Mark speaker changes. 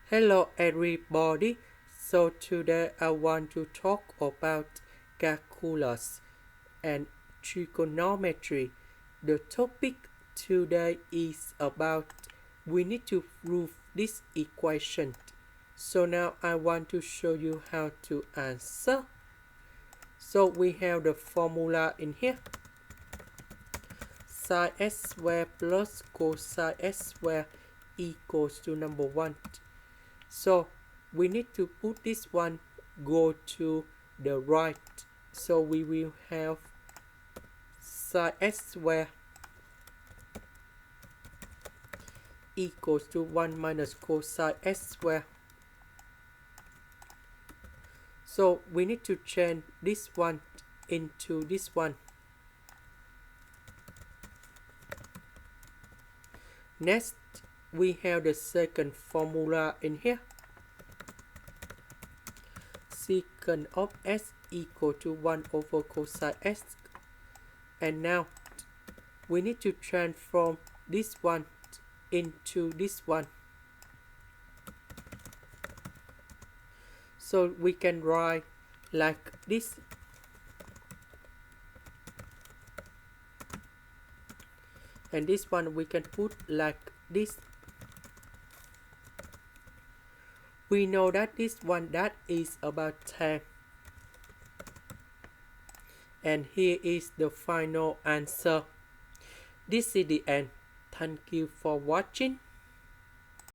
Speaker 1: Hello everybody. So today I want to talk about calculus and trigonometry. The topic today is about we need to prove this equation. So now I want to show you how to answer. So we have the formula in here. Sin s squared plus cosine s squared equals to number 1. So we need to put this one go to the right. So we will have sin s squared equals to 1 minus cosine s squared. So we need to change this one into this one. Next, we have the second formula in here. Secant of s equal to 1 over cosine s. And now, we need to transform this one into this one. So we can write like this. And this one we can put like this. We know that this one that is about 10. And here is the final answer. This is the end. Thank you for watching.